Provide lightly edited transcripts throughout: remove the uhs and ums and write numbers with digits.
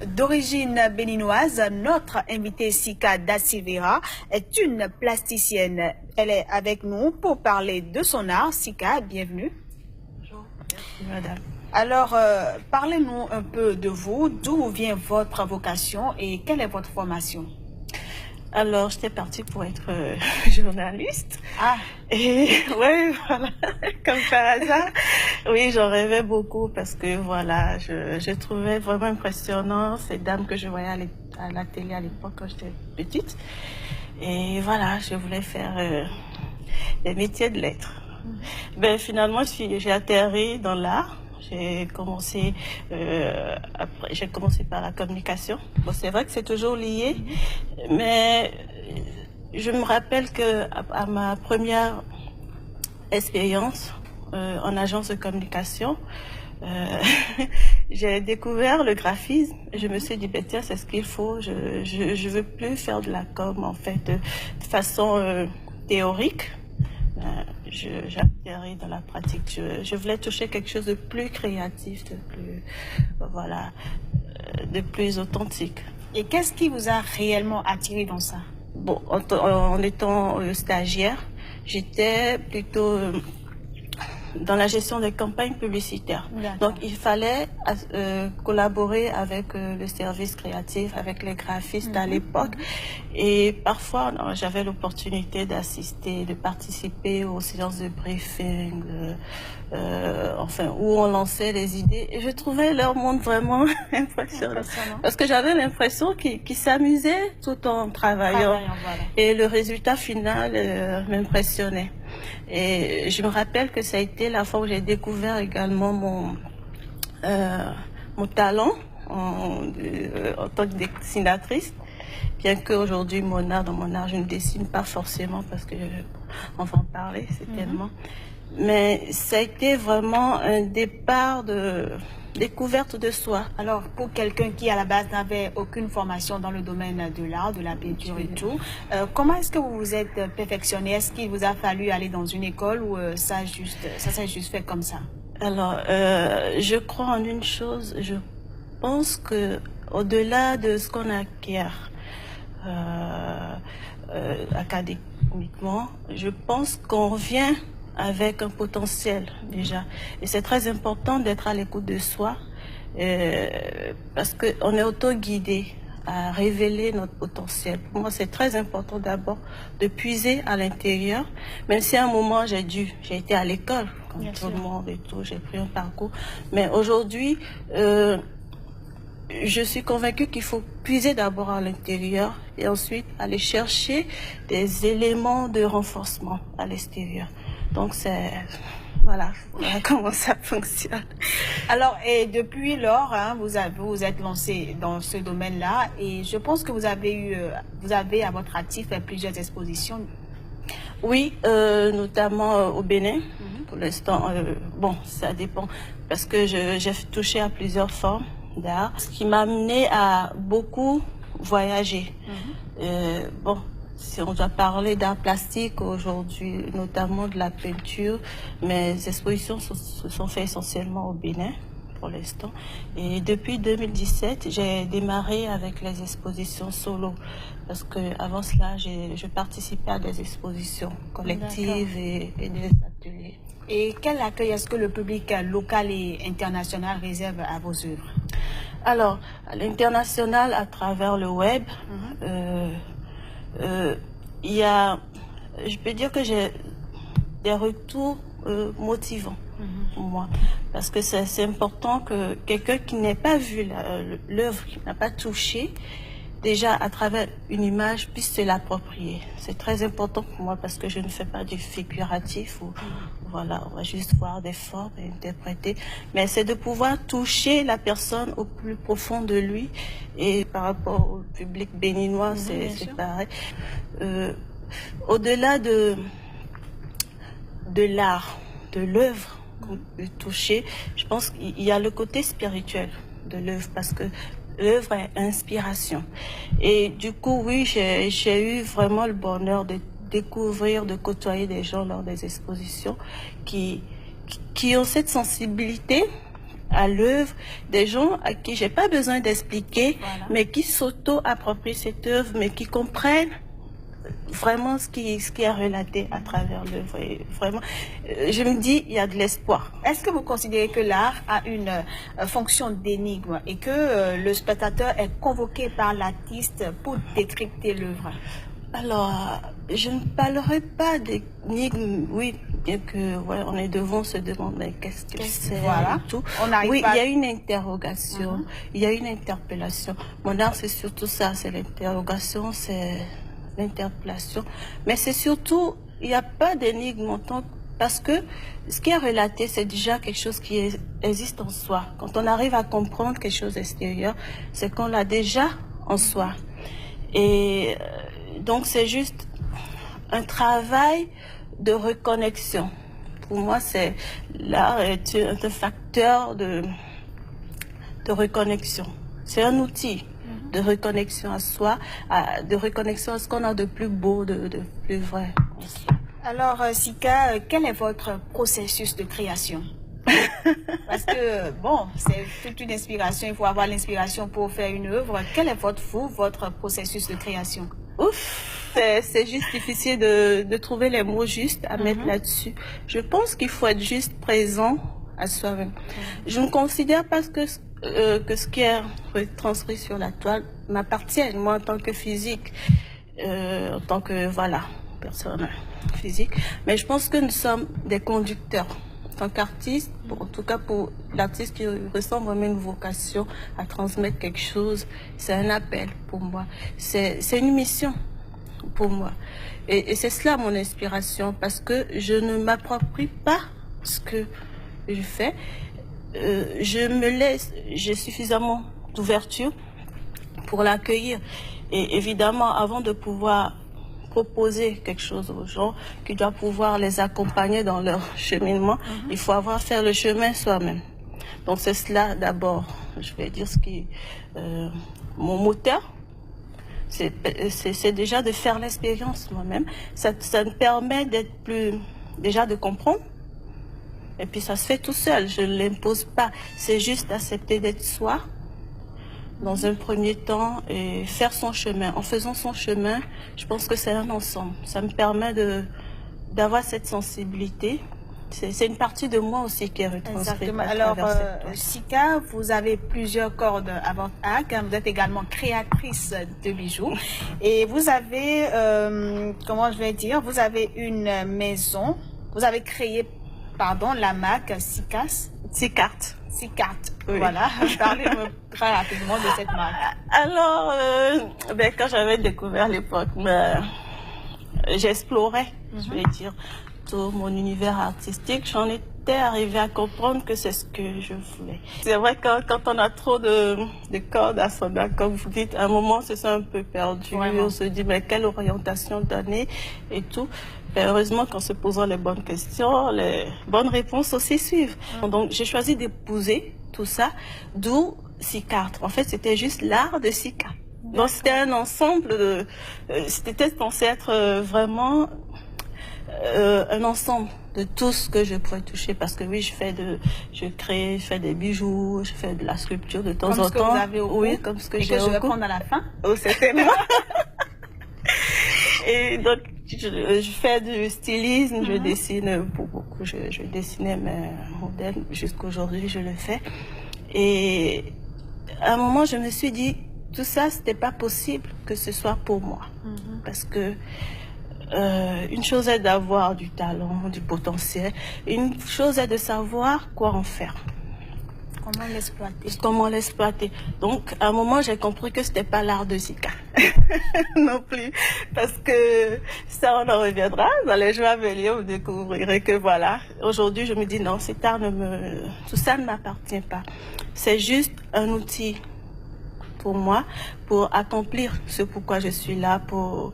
D'origine béninoise, notre invitée Sika Dassivera est une plasticienne. Elle est avec nous pour parler de son art. Sika, bienvenue. Bonjour, merci madame. Alors, parlez-nous un peu de vous, d'où vient votre vocation et quelle est votre formation? Alors, j'étais partie pour être journaliste. Ah. Et ouais, voilà, comme par hasard. Oui, j'en rêvais beaucoup parce que voilà, je trouvais vraiment impressionnant ces dames que je voyais à la télé à l'époque quand j'étais petite. Et voilà, je voulais faire des métiers de lettres. Ben, finalement, j'ai atterri dans l'art. J'ai commencé par la communication. Bon, c'est vrai que c'est toujours lié, mais je me rappelle que à ma première expérience en agence de communication, j'ai découvert le graphisme. Je me suis dit, ben, tiens, c'est ce qu'il faut. Je veux plus faire de la com en fait de façon théorique. J'atterris dans la pratique. Je voulais toucher quelque chose de plus créatif, de plus, voilà, de plus authentique. Et qu'est-ce qui vous a réellement attiré dans ça? Bon, en étant stagiaire, j'étais plutôt dans la gestion des campagnes publicitaires. Donc, il fallait collaborer avec le service créatif, avec les graphistes à l'époque. Et parfois, j'avais l'opportunité d'assister, de participer aux séances de briefing, enfin, où on lançait les idées. Et je trouvais leur monde vraiment impressionnant. Parce que j'avais l'impression qu'ils s'amusaient tout en travaillant. Voilà. Et le résultat final m'impressionnait. Et je me rappelle que ça a été la fois où j'ai découvert également mon talent en tant que dessinatrice. Bien qu'aujourd'hui, dans mon art, je ne dessine pas forcément parce que on va en parler, c'est tellement. Mais ça a été vraiment un départ de découverte de soi. Alors, pour quelqu'un qui, à la base, n'avait aucune formation dans le domaine de l'art, de la peinture et tout, comment est-ce que vous vous êtes perfectionné? Est-ce qu'il vous a fallu aller dans une école ou ça s'est juste fait comme ça? Alors, je crois en une chose. Je pense que au-delà de ce qu'on acquiert académiquement, je pense qu'on vient avec un potentiel déjà. Et c'est très important d'être à l'écoute de soi parce qu'on est auto-guidé à révéler notre potentiel. Pour moi, c'est très important d'abord de puiser à l'intérieur, même si à un moment j'ai été à l'école, comme Bien tout sûr. le monde et tout, j'ai pris un parcours. Mais aujourd'hui, je suis convaincue qu'il faut puiser d'abord à l'intérieur et ensuite aller chercher des éléments de renforcement à l'extérieur. Donc voilà comment ça fonctionne. Alors, et depuis lors, hein, vous êtes lancé dans ce domaine-là et je pense que vous avez à votre actif plusieurs expositions. Oui, notamment au Bénin. Pour l'instant, bon, ça dépend parce que j'ai touché à plusieurs formes d'art, ce qui m'a amené à beaucoup voyager. Bon, si on doit parler d'art plastique aujourd'hui, notamment de la peinture, mes expositions se sont faites essentiellement au Bénin pour l'instant. Et depuis 2017, j'ai démarré avec les expositions solo. Parce que avant cela, je participais à des expositions collectives et des ateliers. Et quel accueil est-ce que le public local et international réserve à vos œuvres? Alors, à l'international, à travers le web, il y a, je peux dire que j'ai des retours motivants pour moi. Parce que c'est important que quelqu'un qui n'ait pas vu l'œuvre, qui n'a pas touché, déjà à travers une image puisse se l'approprier. C'est très important pour moi parce que je ne fais pas du figuratif ou voilà, on va juste voir des formes et interpréter. Mais c'est de pouvoir toucher la personne au plus profond de lui. Et par rapport au public béninois, c'est pareil. Au-delà de l'art, de l'œuvre qu'on peut toucher, je pense qu'il y a le côté spirituel de l'œuvre parce que l'œuvre est inspiration. Et du coup, oui, j'ai eu vraiment le bonheur de découvrir, de côtoyer des gens lors des expositions qui ont cette sensibilité à l'œuvre, des gens à qui j'ai pas besoin d'expliquer, Voilà. mais qui s'auto-approprient cette œuvre, mais qui comprennent vraiment ce qui est relaté à travers l'œuvre. Et vraiment, je me dis, il y a de l'espoir. Est-ce que vous considérez que l'art a une fonction d'énigme et que le spectateur est convoqué par l'artiste pour décrypter l'œuvre? Alors, je ne parlerai pas d'énigme, oui, bien que ouais, on est devant se demander qu'est-ce que c'est Voilà. et tout. On n'arrive Oui, pas... il y a une interrogation, il y a une interpellation. Mon art, c'est surtout ça, c'est l'interrogation, c'est l'interpellation. Mais c'est surtout, il n'y a pas d'énigme en tant que... Parce que ce qui est relaté, c'est déjà quelque chose qui existe en soi. Quand on arrive à comprendre quelque chose extérieur, c'est qu'on l'a déjà en soi. Et donc, c'est juste un travail de reconnexion. Pour moi, l'art est un facteur de reconnexion. C'est un outil de reconnexion à soi, de reconnexion à ce qu'on a de plus beau, de plus vrai en soi. Alors, Sika, quel est votre processus de création? Parce que, bon, c'est toute une inspiration, il faut avoir l'inspiration pour faire une œuvre. Quel est votre processus de création? Ouf, c'est juste difficile de trouver les mots justes à mettre là-dessus. Je pense qu'il faut être juste présent à soi-même. Je ne considère pas que ce qui est retranscrit sur la toile m'appartienne, moi en tant que physique, en tant que, voilà, personne physique. Mais je pense que nous sommes des conducteurs. En tant qu'artiste, en tout cas pour l'artiste qui ressent vraiment une vocation à transmettre quelque chose, c'est un appel pour moi. C'est une mission pour moi. Et c'est cela mon inspiration, parce que je ne m'approprie pas ce que je fais. J'ai suffisamment d'ouverture pour l'accueillir. Et évidemment, avant de pouvoir proposer quelque chose aux gens, qui doit pouvoir les accompagner dans leur cheminement, il faut avoir fait le chemin soi-même. Donc c'est cela d'abord, je vais dire ce qui mon moteur, c'est déjà de faire l'expérience moi-même. Ça me permet d'être déjà de comprendre. Et puis ça se fait tout seul, je ne l'impose pas. C'est juste accepter d'être soi dans un premier temps et faire son chemin. En faisant son chemin, je pense que c'est un ensemble. Ça me permet d'avoir cette sensibilité. C'est une partie de moi aussi qui est retranscrite. Alors, Sika, vous avez plusieurs cordes à votre arc. Vous êtes également créatrice de bijoux. Et vous avez, comment je vais dire, vous avez une maison. Vous avez créé, pardon, la marque Sicart. Oui. Voilà, parlez-moi très rapidement de cette marque. Alors, quand j'avais découvert l'époque, j'explorais, je vais dire, tout mon univers artistique. J'en étais arrivée à comprendre que c'est ce que je voulais. C'est vrai que quand on a trop de cordes à son arc, comme vous dites, à un moment, c'est un peu perdu. Vraiment. On se dit, mais quelle orientation donner et tout. Et heureusement qu'en se posant les bonnes questions, les bonnes réponses aussi suivent. Donc, j'ai choisi d'épouser tout ça, d'où Sicart. En fait, c'était juste l'art de Sicart. Donc, c'était un ensemble c'était censé être vraiment un ensemble de tout ce que je pourrais toucher. Parce que oui, je fais des bijoux, je fais de la sculpture de temps en temps. Comme ce que vous avez au cou. Oui, comme ce que j'ai au cou. Et que je vais cou. prendre à la fin. Oh, certainement. Et donc, je fais du stylisme, je dessine beaucoup. Je dessinais mes modèles, jusqu'aujourd'hui je le fais. Et à un moment, je me suis dit, tout ça, c'était pas possible que ce soit pour moi. Parce que une chose est d'avoir du talent, du potentiel. Une chose est de savoir quoi en faire. Comment l'exploiter. Donc, à un moment, j'ai compris que c'était pas l'art de Sika. Non plus. Parce que ça, on en reviendra. Dans les jours à venir, vous découvrirez que voilà. Aujourd'hui, je me dis non, cet art tout ça ne m'appartient pas. C'est juste un outil pour moi, pour accomplir ce pourquoi je suis là, pour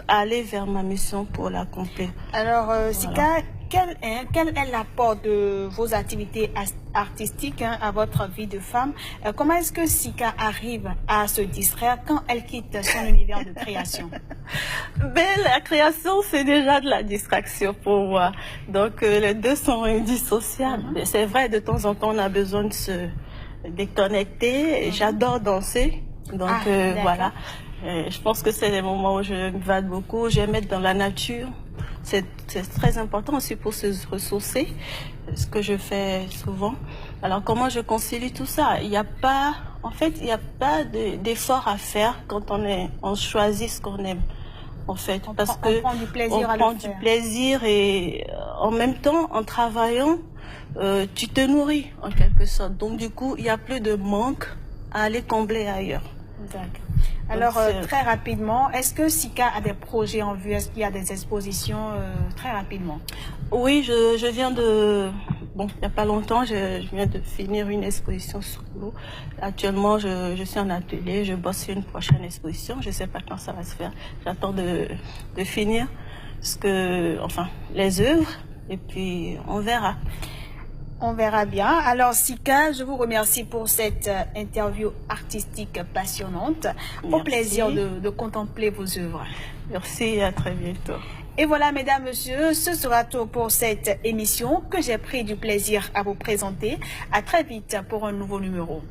aller vers ma mission, pour l'accomplir. Alors, Sika, quel est l'apport de vos activités artistiques à votre vie de femme? Comment est-ce que Sika arrive à se distraire quand elle quitte son univers de création? Ben, la création, c'est déjà de la distraction pour moi. Donc, les deux sont indissociables. C'est vrai, de temps en temps, on a besoin de se déconnecter. J'adore danser. Donc, voilà. Je pense que c'est les moments où je m'évade beaucoup. J'aime être dans la nature. C'est très important aussi pour se ressourcer, ce que je fais souvent. Alors, comment je concilie tout ça? Il n'y a pas, en fait, il n'y a pas d'effort à faire quand on choisit ce qu'on aime. En fait, parce que on prend du plaisir on prend du plaisir et en même temps, en travaillant, tu te nourris en quelque sorte. Donc, du coup, il n'y a plus de manque à aller combler ailleurs. D'accord. Alors, très rapidement, est-ce que Sika a des projets en vue? Est-ce qu'il y a des expositions très rapidement? Oui, je viens de... Bon, il n'y a pas longtemps, je viens de finir une exposition sur l'eau. Actuellement, je suis en atelier, je bosse sur une prochaine exposition. Je ne sais pas quand ça va se faire. J'attends de finir les œuvres et puis on verra. On verra bien. Alors, Sika, je vous remercie pour cette interview artistique passionnante. Au plaisir de contempler vos œuvres. Merci, à très bientôt. Et voilà, mesdames, messieurs, ce sera tout pour cette émission que j'ai pris du plaisir à vous présenter. À très vite pour un nouveau numéro.